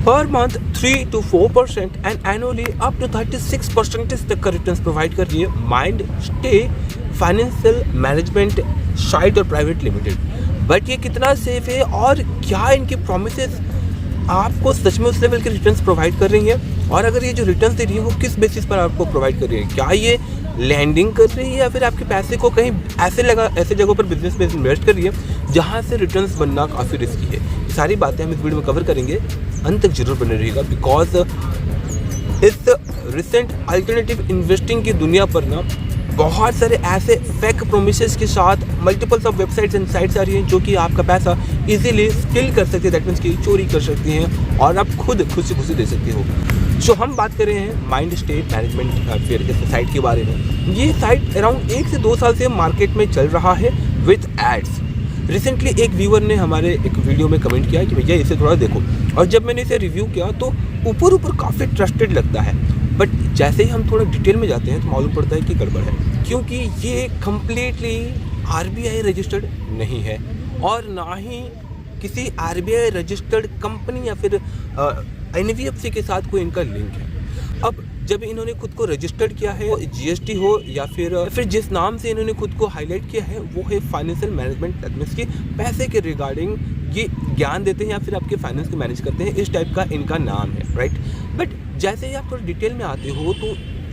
पर month 3 to 4% and annually up to 36% तक का रिटर्न्स प्रोवाइड कर रही है mind stay financial management site और प्राइवेट लिमिटेड। बट ये कितना सेफ है और क्या इनकी प्रोमिसेस आपको सच में उस लेवल के रिटर्न्स प्रोवाइड कर रही है, और अगर ये जो रिटर्न्स दे रही है वो किस बेसिस पर आपको प्रोवाइड कर रही है, क्या ये लैंडिंग कर रही है या फिर आपके पैसे को कहीं ऐसे जगहों पर बिजनेस में इन्वेस्ट कर रही है जहाँ से रिटर्न्स बनना काफ़ी रिस्की है। ये सारी बातें हम इस वीडियो में कवर करेंगे, अंत तक जरूर बने रहिएगा, बिकॉज इस रिसेंट अल्टरनेटिव इन्वेस्टिंग की दुनिया पर ना बहुत सारे ऐसे फेक प्रोमिसेस के साथ multiples of websites and sites आ रही हैं जो कि आपका पैसा इजीली स्टील कर सकती है, दैट मीन्स कि चोरी कर सकती हैं और आप खुद से दे सकते हो। सो हम बात कर रहे हैं माइंड स्टेट मैनेजमेंट फिर इस साइट के बारे में। ये साइट अराउंड 1 से 2 साल से मार्केट में चल रहा है विथ एड्स। रिसेंटली एक व्यूअर ने हमारे एक वीडियो में कमेंट किया कि भैया इसे थोड़ा देखो, और जब मैंने इसे रिव्यू किया तो ऊपर काफ़ी ट्रस्टेड लगता है, बट जैसे ही हम थोड़ा डिटेल में जाते हैं तो मालूम पड़ता है कि गड़बड़ है, क्योंकि ये कम्प्लीटली RBI रजिस्टर्ड नहीं है और ना ही किसी RBI रजिस्टर्ड कंपनी या फिर NBFC के साथ कोई इनका लिंक है। अब जब इन्होंने खुद को रजिस्टर्ड किया है, GST हो या फिर जिस नाम से इन्होंने खुद को हाईलाइट किया है वो है फाइनेंशियल मैनेजमेंट, दैट मीन्स कि पैसे के रिगार्डिंग ये ज्ञान देते हैं या फिर आपके फाइनेंस को मैनेज करते हैं, इस टाइप का इनका नाम है, राइट। बट जैसे ही आप थोड़ा डिटेल में आते हो तो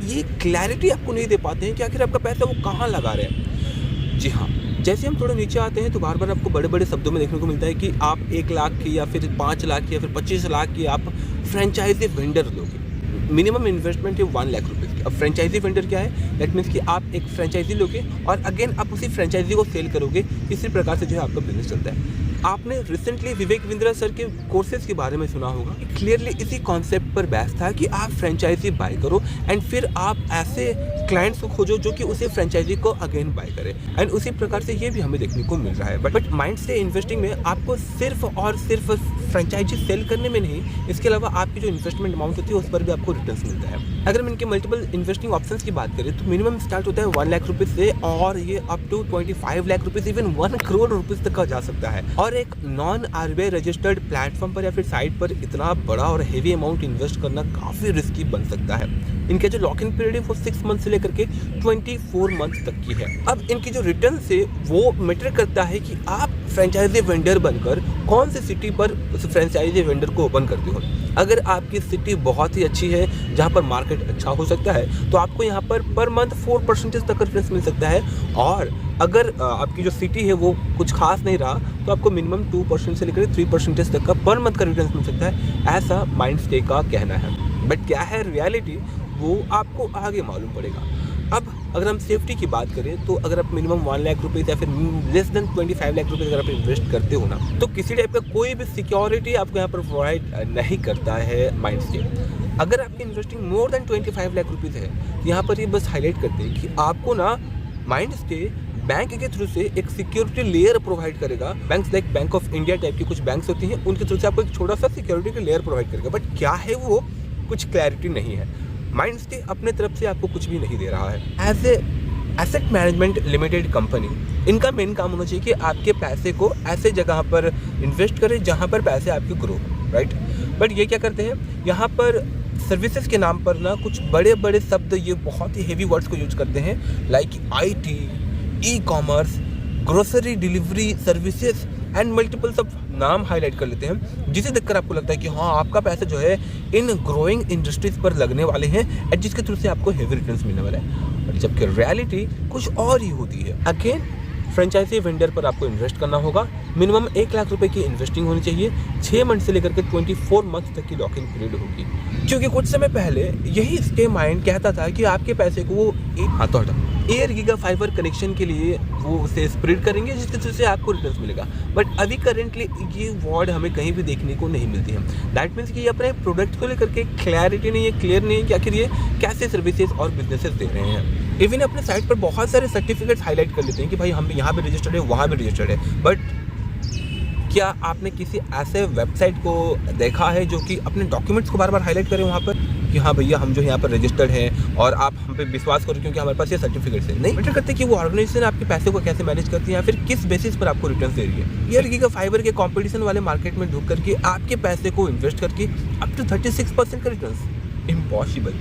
ये क्लैरिटी आपको नहीं दे पाते हैं कि आखिर आपका पैसा वो कहाँ लगा रहे हैं। जी हाँ, जैसे हम थोड़ा नीचे आते हैं तो बार बार आपको बड़े बड़े शब्दों में देखने को मिलता है कि आप 1 लाख की या फिर 5 लाख की या फिर 25 लाख की आप फ्रेंचाइजी वेंडर लोगे। मिनिमम इन्वेस्टमेंट है 1 लाख रुपये की। अब फ्रेंचाइजी वेंडर क्या है, दैट मीन्स कि आप एक फ्रेंचाइजी लोगे और अगेन आप उसी फ्रेंचाइजी को सेल करोगे, इसी प्रकार से जो है आपका बिजनेस चलता है। आपने रिसेंटली विवेक बिंद्रा सर के कोर्सेज के बारे में सुना होगा, क्लियरली इसी कॉन्सेप्ट पर बहस था कि आप फ्रेंचाइजी बाय करो एंड फिर आप ऐसे क्लाइंट्स को खोजो जो कि उसी फ्रेंचाइजी को अगेन बाय करे, एंड उसी प्रकार से ये भी हमें देखने को मिल रहा है। बट माइंड से इन्वेस्टिंग में आपको सिर्फ और सिर्फ फ्रेंचाइजी सेल करने में नहीं, इसके अलावा आपकी जो इन्वेस्टमेंट अमाउंट होती है उस पर भी आपको रिटर्न्स मिलता है। अगर हम इनके मल्टीपल इन्वेस्टिंग ऑप्शंस की बात करें तो मिनिमम स्टार्ट होता है 1 लाख रुपीज़ से और ये up to 25 lakh rupees, even 1 crore rupees तक का जा सकता है। और एक नॉन RBI रजिस्टर्ड प्लेटफॉर्म पर या फिर साइट पर इतना बड़ा और हेवी अमाउंट इन्वेस्ट करना काफ़ी रिस्की बन सकता है। इनका जो लॉक इन पीरियड है वो 6 मंथ से लेकर के 24 मंथ तक की है। अब इनकी जो रिटर्न है वो मैटर करता है कि आप फ्रेंचाइजी वेंडर बनकर कौन सी सिटी पर उस फ्रेंचाइजी वेंडर को ओपन करते हो। अगर आपकी सिटी बहुत ही अच्छी है जहाँ पर मार्केट अच्छा हो सकता है तो आपको यहाँ पर मंथ 4% तक का रिटर्न मिल सकता है, और अगर आपकी जो सिटी है वो कुछ खास नहीं रहा तो आपको मिनिमम 2% से लेकर 3% तक का पर मंथ का रिटर्न मिल सकता है, ऐसा माइंड स्टे का कहना है। बट क्या है रियलिटी वो आपको आगे मालूम पड़ेगा। अब अगर हम सेफ्टी की बात करें तो अगर आप मिनिमम 1 लाख रुपीज़ या फिर लेस देन 25 लाख रुपीज़ अगर आप इन्वेस्ट करते हो ना, तो किसी टाइप का कोई भी सिक्योरिटी आपको यहाँ पर प्रोवाइड नहीं करता है माइंड स्टे। अगर आपकी investing more than 25 lakh rupees है तो यहाँ पर ये बस हाईलाइट करते हैं कि आपको ना माइंड स्टे बैंक के थ्रू से एक सिक्योरिटी लेयर प्रोवाइड करेगा। Banks like bank of India type की कुछ बैंक्स होती हैं, उनके थ्रू से आपको एक छोटा सा सिक्योरिटी का लेयर प्रोवाइड करेगा, बट क्या है वो कुछ क्लैरिटी नहीं है। माइंड स्टे अपने तरफ से आपको कुछ भी नहीं दे रहा है। As a asset management limited company, इनका मेन काम होना चाहिए कि आपके पैसे को ऐसे जगह पर इन्वेस्ट करें जहाँ पर पैसे आपके ग्रो हो, राइट। बट ये क्या करते हैं, यहाँ पर सर्विसेज के नाम पर ना कुछ बड़े बड़े शब्द, ये बहुत ही हेवी वर्ड्स को यूज करते हैं, like IT, e-commerce, grocery delivery services and multiples of नाम हाईलाइट कर लेते हैं, जिसे देखकर आपको लगता है कि हाँ आपका पैसा जो है इन ग्रोइंग इंडस्ट्रीज पर लगने वाले हैं एंड जिसके थ्रू से आपको हेवी रिटर्न्स मिलने वाला है। बट जबकि रियलिटी कुछ और ही होती है। अगेन फ्रेंचाइजी वेंडर पर आपको इन्वेस्ट करना होगा, मिनिमम 1 लाख रुपए की इन्वेस्टिंग होनी चाहिए, 6 मंथ से लेकर के 24 मंथ तक की लॉक इन पीरियड होगी। क्योंकि कुछ समय पहले यही स्टे माइंड कहता था कि आपके पैसे को वो एयर गीगा फाइबर कनेक्शन के लिए वो उसे स्प्रेड करेंगे जिसकी वजह से आपको रिटर्न्स मिलेगा। बट अभी करेंटली ये वर्ड हमें कहीं भी देखने को नहीं मिलती है। दैट मीन्स कि ये अपने प्रोडक्ट को लेकर के क्लैरिटी नहीं है, क्लियर नहीं है कि आखिर ये कैसे सर्विसेज और बिजनेसेस दे रहे हैं। इवन अपने साइट पर बहुत सारे सर्टिफिकेट्स हाईलाइट कर लेते हैं कि भाई हम यहाँ भी रजिस्टर्ड है, वहाँ भी रजिस्टर्ड है। बट क्या आपने किसी ऐसे वेबसाइट को देखा है जो कि अपने डॉक्यूमेंट्स को बार बार हाईलाइट करे वहाँ पर? कि हाँ भैया हम जो यहाँ पर रजिस्टर्ड हैं और आप हम पे विश्वास करो क्योंकि हमारे पास ये सर्टिफिकेट है। नहीं मैटर करते कि वो ऑर्गेनाइजेशन आपके पैसे को कैसे मैनेज करती है या फिर किस बेसिस पर आपको रिटर्न दे रही है। ये लड़की का फाइबर के कंपटीशन वाले मार्केट में ढुक करके आपके पैसे को इन्वेस्ट करके अप टू 36% का रिटर्न, इम्पॉसिबल।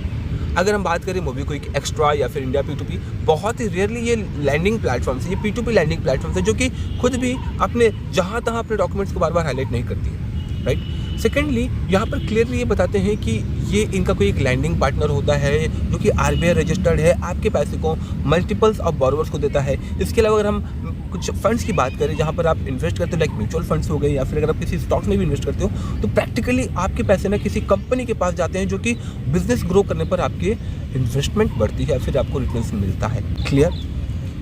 अगर हम बात करें मोबीक्विक, एक्स्ट्रा या फिर इंडिया P2P, बहुत ही रेयरली ये लैंडिंग प्लेटफॉर्म्स है, ये P2P लैंडिंग प्लेटफॉर्म्स है जो कि खुद भी अपने जहाँ तहाँ अपने डॉक्यूमेंट्स को बार बार हाईलाइट नहीं करती है, राइट। सेकेंडली यहाँ पर क्लियरली ये बताते हैं कि ये इनका कोई एक लैंडिंग पार्टनर होता है जो कि RBI रजिस्टर्ड है, आपके पैसे को मल्टीपल्स ऑफ बोरोवर्स को देता है। इसके अलावा अगर हम कुछ फंड्स की बात करें जहाँ पर आप इन्वेस्ट करते हो, लाइक म्यूचुअल फंड्स हो गए या फिर अगर आप किसी स्टॉक्स में भी इन्वेस्ट करते हो, तो प्रैक्टिकली आपके पैसे ना किसी कंपनी के पास जाते हैं जो कि बिजनेस ग्रो करने पर आपकी इन्वेस्टमेंट बढ़ती है, फिर आपको रिटर्न्स मिलता है। क्लियर।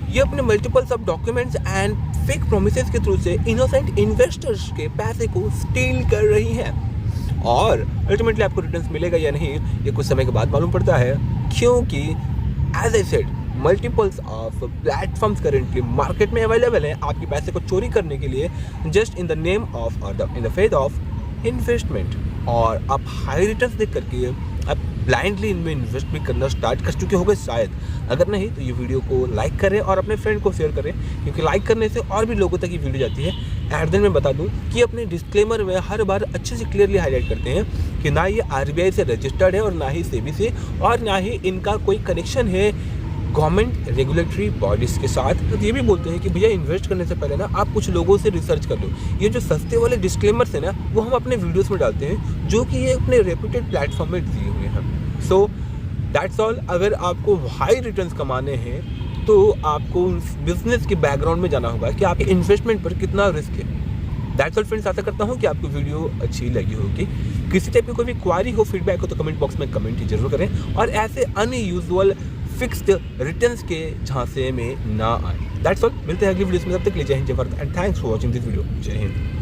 ये अपने multiples of documents and fake promises के थ्रू से इनोसेंट इन्वेस्टर्स के पैसे को स्टील कर रही हैं और अल्टीमेटली आपको रिटर्न्स मिलेगा या नहीं ये कुछ समय के बाद मालूम पड़ता है, क्योंकि as I said multiples of platforms currently market में अवेलेबल हैं आपके पैसे को चोरी करने के लिए, just in the name of और in the faith of investment. और आप हाई रिटर्न्स देख करके आप ब्लाइंडली इनमें इन्वेस्ट भी करना स्टार्ट कर चुके होंगे शायद। अगर नहीं तो ये वीडियो को लाइक करें और अपने फ्रेंड को शेयर करें, क्योंकि लाइक करने से और भी लोगों तक ये वीडियो जाती है। एट देन मैं बता दूं कि अपने डिस्क्लेमर में हर बार अच्छे से क्लियरली हाईलाइट करते हैं कि ना ये RBI से रजिस्टर्ड है और ना ही सेबी से, और ना ही इनका कोई कनेक्शन है गवर्नमेंट रेगुलेटरी बॉडीज़ के साथ। तो ये भी बोलते हैं कि भैया इन्वेस्ट करने से पहले ना आप कुछ लोगों से रिसर्च कर लो। ये जो सस्ते वाले डिस्क्लेमर्स हैं ना वो हम अपने वीडियोस में डालते हैं जो कि ये अपने रेप्यूटेड प्लेटफॉर्म में दिए हुए हैं। So that's all. अगर आपको हाई रिटर्न्स कमाने हैं तो आपको बिजनेस के बैकग्राउंड में जाना होगा कि आपके इन्वेस्टमेंट पर कितना रिस्क है। That's all friends. आशा करता हूँ कि आपको वीडियो अच्छी लगी होगी। किसी टाइप की कोई भी क्वारी हो, फीडबैक हो तो कमेंट बॉक्स में कमेंट जरूर करें और ऐसे अनयूजुअल फिक्स्ड रिटर्न्स के झांसे में ना आए। That's all. मिलते हैं अगली वीडियोस में, तब तक के लिए जय हिंद, जय Bharat and thanks for watching this video. जय हिंद।